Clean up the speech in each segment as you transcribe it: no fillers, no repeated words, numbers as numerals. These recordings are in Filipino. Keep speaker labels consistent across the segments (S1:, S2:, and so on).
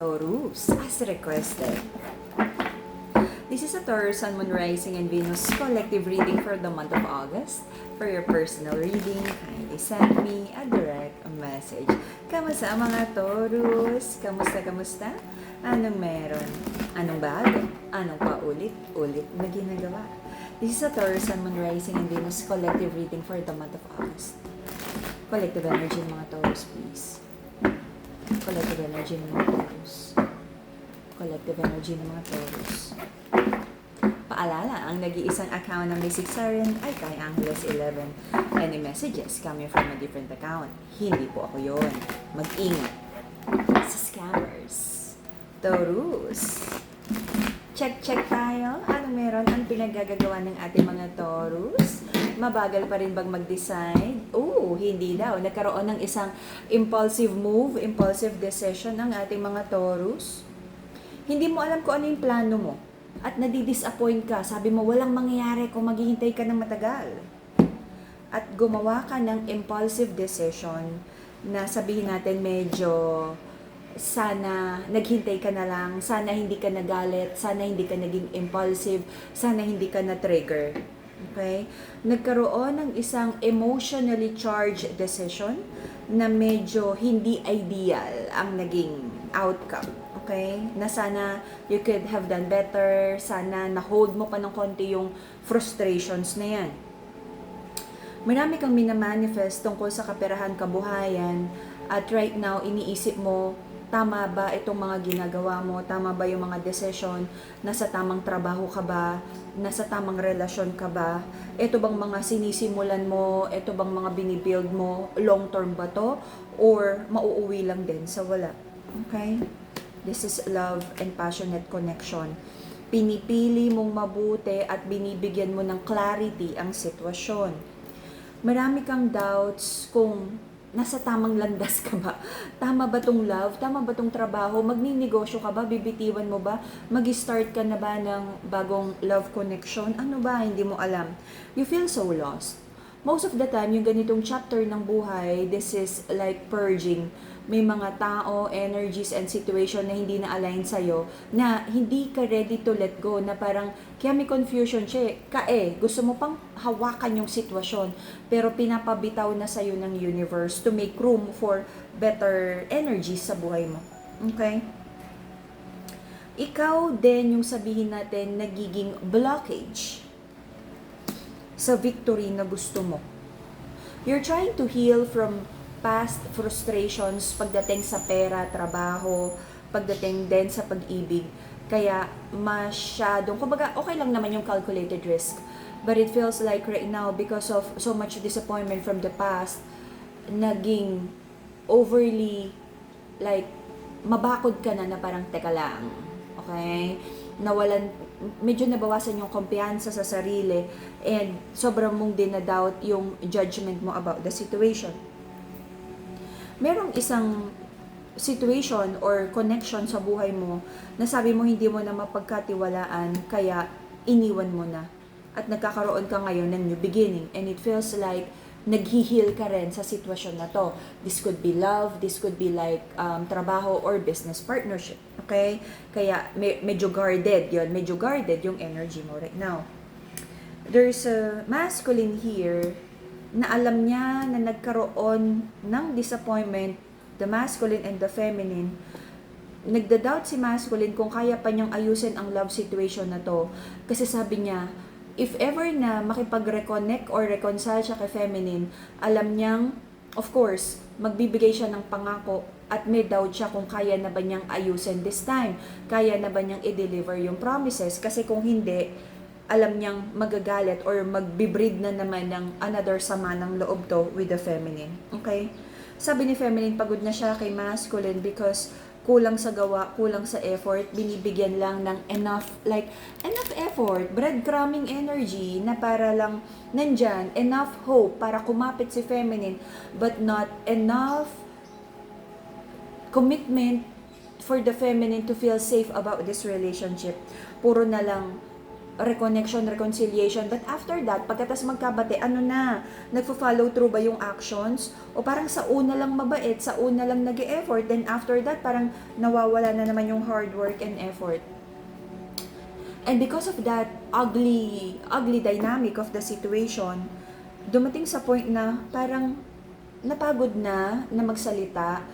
S1: Taurus, as requested. This is a Taurus Sun, Moon, Rising, and Venus collective reading for the month of August. For your personal reading, kindly send me a direct message. Kamusta mga Taurus? Kamusta? Anong meron? Anong bago? Anong paulit-ulit na ginagawa? This is a Taurus Sun, Moon, Rising, and Venus collective reading for the month of August. Collective energy ng mga Taurus, please. Collective energy ng mga Taurus. Collective energy ng mga Taurus. Paalala, ang nag-iisang account ng Mystic Siren ay kay Angeles 11. Any messages coming from a different account? Hindi po ako yon. Mag-ingat sa scammers. Taurus. Check tayo. Anong meron ang pinaggagawa ng ating mga Taurus? Mabagal pa rin bang mag-decide? Hindi daw. Nagkaroon ng isang impulsive move, impulsive decision ng ating mga Taurus. Hindi mo alam kung ano yung plano mo. At nadi-disappoint ka. Sabi mo, walang mangyayari kung maghihintay ka ng matagal. At gumawa ka ng impulsive decision na sabihin natin medyo sana naghintay ka na lang, sana hindi ka nagalit, sana hindi ka naging impulsive, sana hindi ka na-trigger. Okay? Nagkaroon ng isang emotionally charged decision na medyo hindi ideal ang naging outcome. Okay? Na sana you could have done better, sana na-hold mo pa ng konti yung frustrations na yan. Marami kang minamanifest tungkol sa kaperahan, kabuhayan, at right now, iniisip mo, tama ba itong mga ginagawa mo? Tama ba yung mga decision? Nasa tamang trabaho ka ba? Nasa tamang relasyon ka ba? Ito bang mga sinisimulan mo? Ito bang mga binibuild mo? Long term ba to? Or mauuwi lang din sa wala? Okay? This is love and passionate connection. Pinipili mong mabuti at binibigyan mo ng clarity ang sitwasyon. Marami kang doubts kung nasa tamang landas ka ba? Tama ba tong love? Tama ba tong trabaho? Magninegosyo ka ba? Bibitiwan mo ba? Mag-start ka na ba ng bagong love connection? Ano ba? Hindi mo alam. You feel so lost. Most of the time, yung ganitong chapter ng buhay, this is like purging. May mga tao, energies, and situation na hindi na-align sa'yo, na hindi ka ready to let go, na parang, kaya may confusion siya, gusto mo pang hawakan yung sitwasyon, pero pinapabitaw na sa'yo ng universe to make room for better energies sa buhay mo. Okay? Ikaw din yung sabihin natin, nagiging blockage sa victory na gusto mo. You're trying to heal from past frustrations pagdating sa pera, trabaho, pagdating din sa pag-ibig. Kaya masyadong, kumbaga okay lang naman yung calculated risk. But it feels like right now, because of so much disappointment from the past, naging overly, like, mabakod ka na parang teka lang. Okay? Nawalan, medyo nabawasan yung kumpiyansa sa sarili and sobrang mong dinadoubt yung judgment mo about the situation. Merong isang situation or connection sa buhay mo na sabi mo hindi mo na mapagkatiwalaan kaya iniwan mo na at nagkakaroon ka ngayon ng new beginning and it feels like naghihil ka rin sa sitwasyon na to. This could be love, this could be like trabaho or business partnership. Okay? Kaya medyo guarded yung energy mo right now. There's a masculine here na alam niya na nagkaroon ng disappointment, the masculine and the feminine. Nagda-doubt si masculine kung kaya pa niyang ayusin ang love situation na to. Kasi sabi niya, if ever na makipag-reconnect or reconcile siya kay feminine, alam niyang, of course, magbibigay siya ng pangako at may doubt siya kung kaya na ba niyang ayusin this time. Kaya na ba niyang i-deliver yung promises? Kasi kung hindi, alam niyang magagalit or magbibreed na naman ng another sama ng loob to with the feminine. Okay? Sabi ni feminine, pagod na siya kay masculine because kulang sa gawa, kulang sa effort, binibigyan lang ng enough effort, breadcrumbing energy na para lang nandyan, enough hope para kumapit si feminine, but not enough commitment for the feminine to feel safe about this relationship. Puro na lang reconnection, reconciliation. But after that, pagkatas magkabate, ano na? Nagfo-follow through ba yung actions? O parang sa una lang mabait, sa una lang nag-e-effort, then after that, parang nawawala na naman yung hard work and effort. And because of that ugly dynamic of the situation, dumating sa point na parang napagod na magsalita,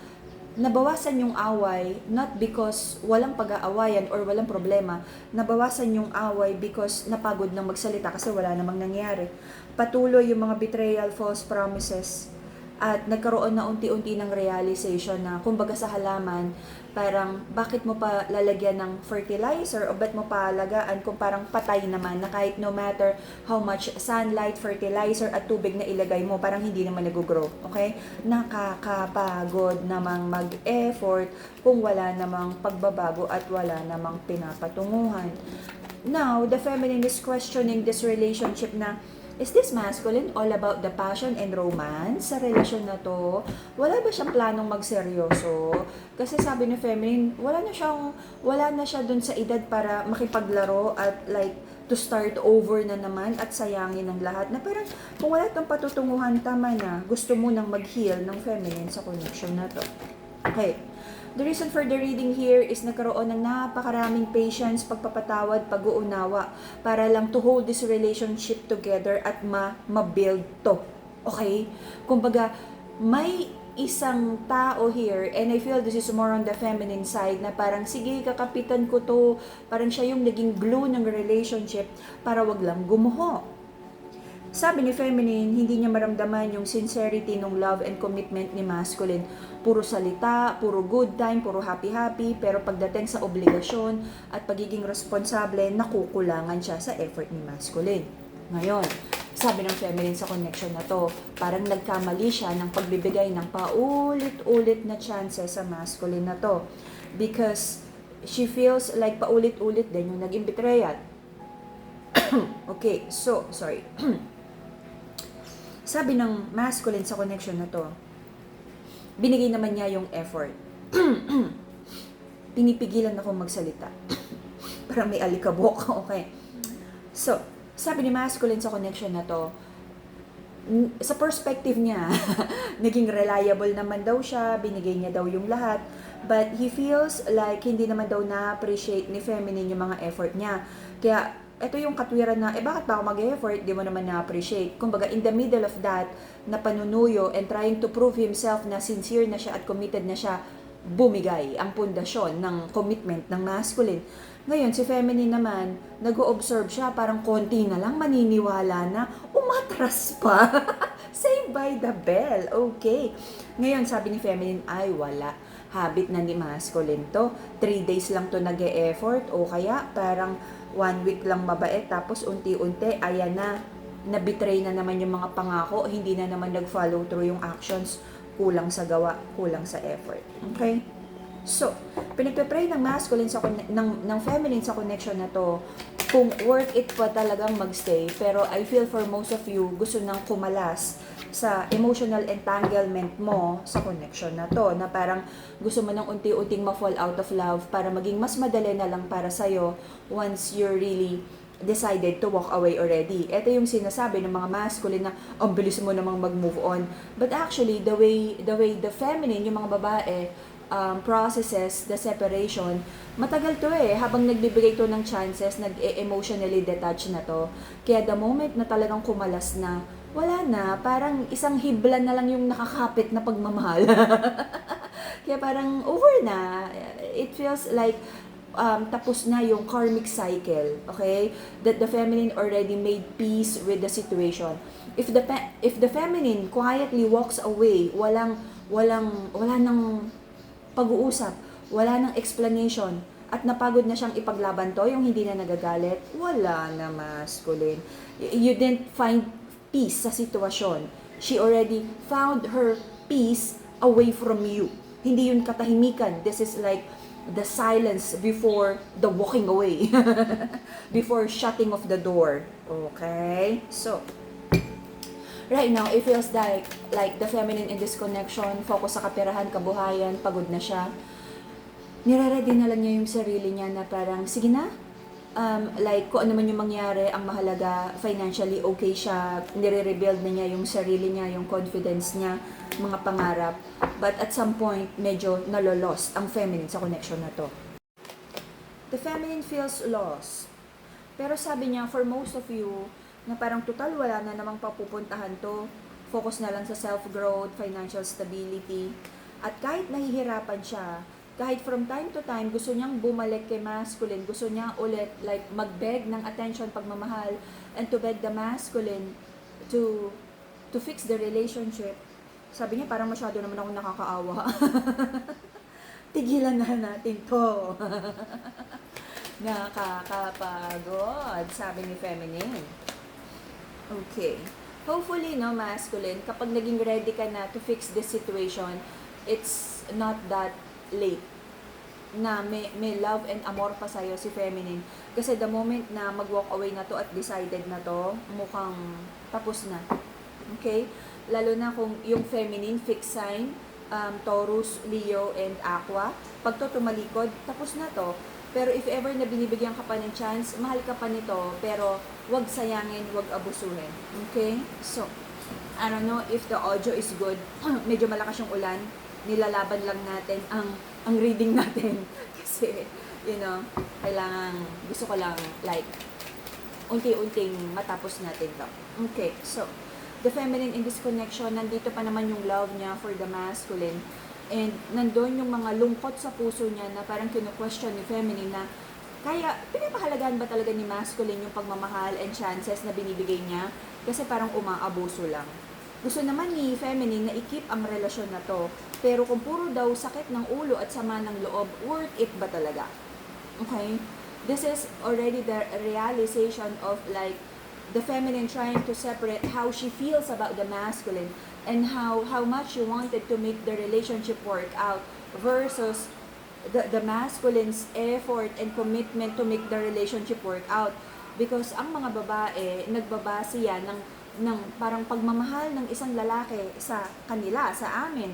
S1: nabawasan yung away, not because walang pag-aawayan or walang problema, nabawasan yung away because napagod na magsalita kasi wala namang nangyari. Patuloy yung mga betrayal, false promises, at nagkaroon na unti-unti ng realization na kumbaga sa halaman, parang bakit mo pa lalagyan ng fertilizer o ba't mo pa alagaan kung parang patay naman na kahit no matter how much sunlight, fertilizer at tubig na ilagay mo, parang hindi naman nag-grow, okay? Nakakapagod namang mag-effort kung wala namang pagbabago at wala namang pinapatunguhan. Now, the feminine is questioning this relationship na, is this masculine all about the passion and romance sa relasyon na to? Wala ba siyang planong magseryoso? Kasi sabi ni feminine, wala na siya dun sa edad para makipaglaro at like to start over na naman at sayangin ng lahat. Na parang kung wala itong patutunguhan, tama na. Gusto mo nang mag-heal ng feminine sa connection na to. Okay. The reason for the reading here is nagkaroon ng napakaraming patience, pagpapatawad, pag-uunawa para lang to hold this relationship together at ma-build to. Okay? Kumbaga, may isang tao here, and I feel this is more on the feminine side, na parang, sige, kakapitan ko to. Parang siya yung naging glue ng relationship para wag lang gumuho. Sabi ni feminine, hindi niya maramdaman yung sincerity ng love and commitment ni masculine. Puro salita, puro good time, puro happy-happy, pero pagdating sa obligasyon at pagiging responsable, nakukulangan siya sa effort ni masculine. Ngayon, sabi ng feminine sa connection na to, parang nagkamali siya ng pagbibigay ng paulit-ulit na chances sa masculine na to. Because she feels like paulit-ulit din yung naging betrayal. Okay, so, sorry. Sabi ng masculine sa connection na to, binigay naman niya yung effort. Pinipigilan ako magsalita. Parang may alikabok, okay. So, sabi ni masculine sa connection na to, sa perspective niya, naging reliable naman daw siya, binigay niya daw yung lahat, but he feels like hindi naman daw na-appreciate ni feminine yung mga effort niya. Kaya, ito yung katwiran na, bakit ba ako mag-effort, di mo naman na-appreciate. Kumbaga, in the middle of that, na panunuyo and trying to prove himself na sincere na siya at committed na siya, bumigay ang pundasyon ng commitment ng masculine. Ngayon, si feminine naman, nag-o-observe siya, parang konti na lang, maniniwala na, umatras pa. Saved by the bell. Okay. Ngayon, sabi ni feminine, ay wala. Habit na ni masculine to. 3 days lang to nag-e-effort, o kaya parang 1 week lang mabait, tapos unti-unti, ayan na, nabitray na naman yung mga pangako, hindi na naman nag-follow through yung actions, kulang sa gawa, kulang sa effort. Okay? So, pinagpe-pray ng masculine ng feminine sa connection na to, kung worth it pa talagang magstay, pero I feel for most of you, gusto nang kumalas sa emotional entanglement mo sa connection na to, na parang gusto mo nang unti-unting ma-fall out of love para maging mas madali na lang para sa'yo once you're really decided to walk away already. Ito yung sinasabi ng mga masculine na ang bilis mo namang mag-move on. But actually, the way the feminine, yung mga babae, processes the separation, matagal to habang nagbibigay to ng chances, nag-emotionally detached na to. Kaya the moment na talagang kumalas na, wala na, parang isang hibla na lang yung nakakapit na pagmamahal. Kaya parang over na. It feels like tapos na yung karmic cycle, okay? That the feminine already made peace with the situation. If the feminine quietly walks away, wala nang pag-uusap, wala nang explanation, at napagod na siyang ipaglaban to, yung hindi na nagagalit, wala na masculine. You didn't find peace sa sitwasyon. She already found her peace away from you. Hindi yun katahimikan. This is like the silence before the walking away. Before shutting of the door. Okay? So, right now, it feels like the feminine in this connection, focus sa kaperahan, kabuhayan, pagod na siya. Nire-ready na lang niya yung sarili niya na parang, sige na, like kung ano man yung mangyari, ang mahalaga, financially okay siya, nire-rebuild na niya yung sarili niya, yung confidence niya, mga pangarap. But at some point, medyo nalolost ang feminine sa connection na to. The feminine feels lost. Pero sabi niya, for most of you, na parang total wala na namang papupuntahan to, focus na lang sa self-growth, financial stability, at kahit nahihirapan siya, kahit from time to time, gusto niyang bumalik kay masculine, gusto niya ulit like mag-beg ng attention, pagmamahal, and to beg the masculine to fix the relationship. Sabi niya, parang masyado naman ako nakakaawa. Tigilan na natin to. Nakakapagod, sabi ni feminine. Okay. Hopefully, no, masculine, kapag naging ready ka na to fix this situation, it's not that late na may love and amor pa sa'yo si feminine. Kasi the moment na mag-walk away na to at decided na to, mukhang tapos na. Okay? Lalo na kung yung feminine, fixed sign, Taurus, Leo, and Aqua, pag to tumalikod, tapos na to. Pero if ever na binibigyan ka pa ng chance, mahal ka pa nito, pero wag sayangin, wag abusuhin. Okay? So, I don't know if the audio is good. Medyo malakas yung ulan. Nilalaban lang natin ang reading natin. Kasi, you know, gusto ko lang, like, unti-unting matapos natin to. Okay, so, the feminine in this connection, nandito pa naman yung love niya for the masculine. And nandun yung mga lungkot sa puso niya na parang kinu-question ni feminine na kaya pinapahalagaan ba talaga ni masculine yung pagmamahal and chances na binibigay niya? Kasi parang umaabuso lang. Gusto naman ni feminine na i-keep ang relasyon na to. Pero kung puro daw sakit ng ulo at sama ng loob, worth it ba talaga? Okay? This is already the realization of like the feminine trying to separate how she feels about the masculine and how much she wanted to make the relationship work out versus the masculine's effort and commitment to make the relationship work out. Because ang mga babae, nagbabase yan ng parang pagmamahal ng isang lalaki sa kanila, sa amin,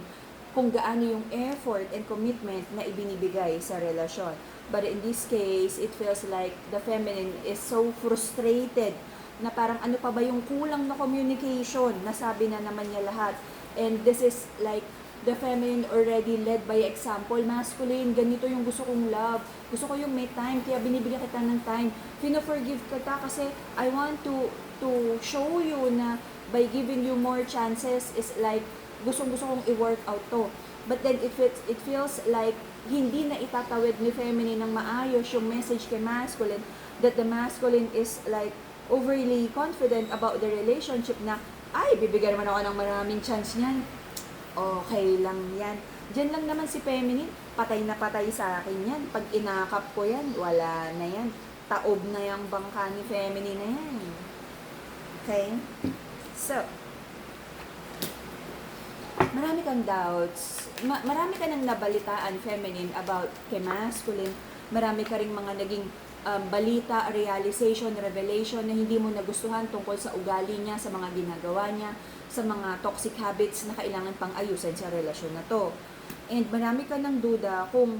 S1: kung gaano yung effort and commitment na ibinibigay sa relasyon. But in this case, it feels like the feminine is so frustrated na parang ano pa ba yung kulang na communication, nasabi na naman niya lahat. And this is like the feminine already led by example. Masculine, ganito yung gusto kong love. Gusto ko yung may time, kaya binibigyan kita ng time. Pino-forgive kita kasi I want to show you na by giving you more chances is like gustong-gusto kong i-work out to. But then it feels like hindi na itatawid ni feminine ng maayos yung message kay masculine, that the masculine is like overly confident about the relationship na, ay, bibigyan naman ako ng maraming chance niyan. Okay lang yan. Diyan lang naman si feminine, patay na patay sa akin yan. Pag inakap ko yan, wala na yan. Taob na yung bangka ni feminine na yan. Okay? So, marami kang doubts. Marami ka nang nabalitaan, feminine, about kay masculine. Marami ka ring mga naging balita, realization, revelation na hindi mo nagustuhan tungkol sa ugali niya, sa mga ginagawa niya, sa mga toxic habits na kailangan pang ayusin sa relasyon na to. And marami ka ng duda kung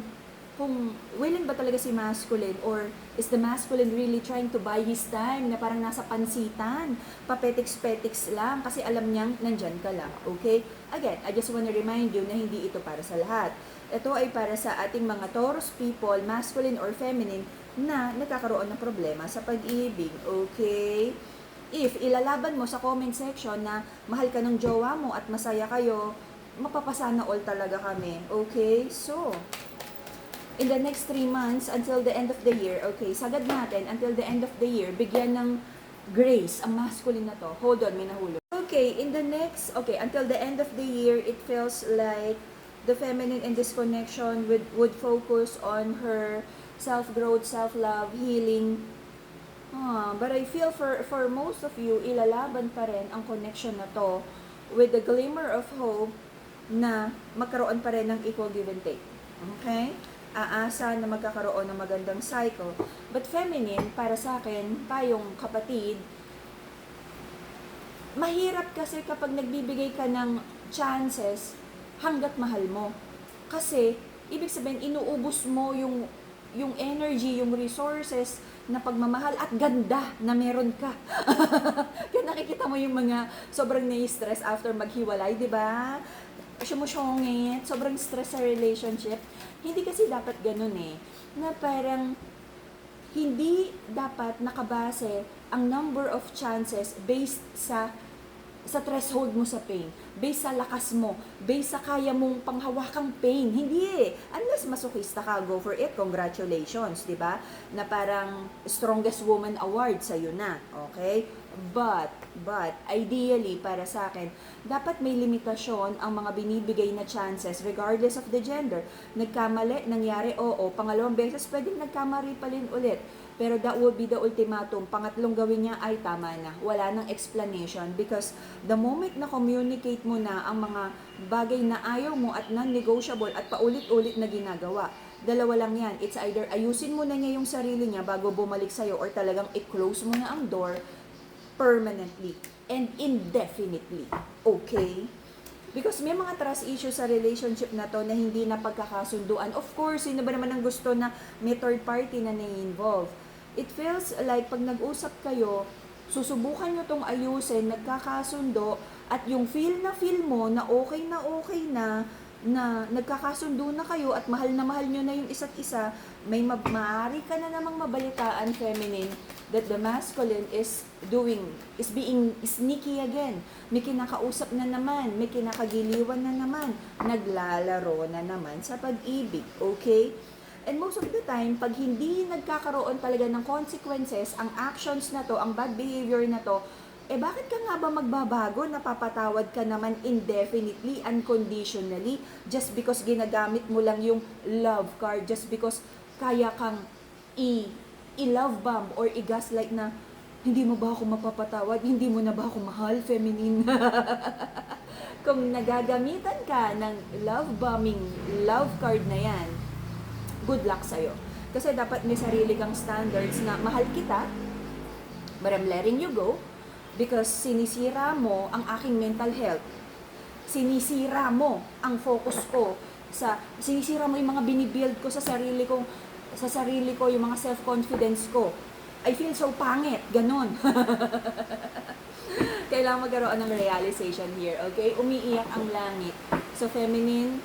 S1: willing ba talaga si masculine, or is the masculine really trying to buy his time na parang nasa pansitan, papetiks-petiks lang kasi alam niyang nandyan ka lang. Okay? Again, I just want to remind you na hindi ito para sa lahat. Ito ay para sa ating mga Taurus people, masculine or feminine, na nagkakaroon ng problema sa pag-ibig. Okay? If ilalaban mo sa comment section na mahal ka ng jowa mo at masaya kayo, mapapasana all talaga kami. Okay? So, in the next 3 months until the end of the year, okay, sagad natin until the end of the year, bigyan ng grace ang masculine na to. Hold on, may nahulog. Okay, until the end of the year, it feels like the feminine in this connection would focus on her self-growth, self-love, healing. But I feel for most of you, ilalaban pa rin ang connection na to with the glimmer of hope na magkaroon pa rin ng equal give and take. Okay? Aasa na magkakaroon ng magandang cycle. But feminine, para sa akin, tayong kapatid, mahirap kasi kapag nagbibigay ka ng chances hanggat mahal mo. Kasi, ibig sabihin, inuubos mo yung yung energy, yung resources na pagmamahal at ganda na meron ka. Kaya nakikita mo yung mga sobrang nai-stress after maghiwalay, di ba? Sumusyongit, sobrang stress sa relationship. Hindi kasi dapat ganun eh. Na parang hindi dapat nakabase ang number of chances based sa threshold mo sa pain, based sa lakas mo, based sa kaya mong panghawakang pain. Hindi eh. Unless masochista ka, go for it. Congratulations, di ba? Na parang strongest woman award sa'yo na. Okay? But, ideally, para sa akin, dapat may limitasyon ang mga binibigay na chances regardless of the gender. Nagkamali, nangyari, oo. Pangalawang beses, pwedeng nagkamali pa rin ulit. Pero that will be the ultimatum. Pangatlong gawin niya ay tama na. Wala nang explanation because the moment na communicate mo na ang mga bagay na ayaw mo at non-negotiable at paulit-ulit na ginagawa, dalawa lang yan. It's either ayusin mo na niya yung sarili niya bago bumalik sa'yo or talagang i-close mo na ang door permanently and indefinitely. Okay? Because may mga trust issues sa relationship na to na hindi na pagkakasunduan. Of course, sino ba naman ang gusto na may third party na nai-involve? It feels like pag nag-usap kayo, susubukan nyo tong ayusin, nagkakasundo, at yung feel mo na okay na nagkakasundo na kayo at mahal nyo na yung isa't isa, may maaari ka na namang mabalitaan, feminine, that the masculine is being sneaky again. May kinakausap na naman, may kinakagiliwan na naman, naglalaro na naman sa pag-ibig, okay? And most of the time, pag hindi nagkakaroon talaga ng consequences, ang actions na to, ang bad behavior na to, bakit ka nga ba magbabago? Napapatawad ka naman indefinitely, unconditionally, just because ginagamit mo lang yung love card, just because kaya kang i-love bomb or i-gaslight na, hindi mo ba ako mapapatawad? Hindi mo na ba ako mahal, feminine? Kung nagagamitan ka ng love bombing, love card na yan, good luck sa'yo. Kasi dapat may sarili kang standards na mahal kita, but I'm letting you go because sinisira mo ang aking mental health. Sinisira mo ang focus ko sinisira mo yung mga binibuild ko sa sarili ko, yung mga self-confidence ko. I feel so pangit, ganon. Kailangan magkaroon ng realization here, okay? Umiiyak ang langit. So, feminine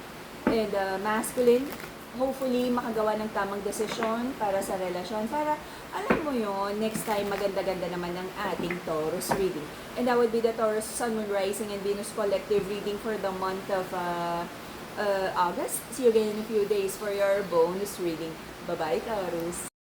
S1: and masculine, hopefully makagawa ng tamang desisyon para sa relasyon, para alam mo yon, next time maganda-ganda naman ang ating Taurus reading. And that would be the Taurus Sun, Moon, Rising, and Venus collective reading for the month of August. See you again in a few days for your bonus reading. Bye-bye, Taurus!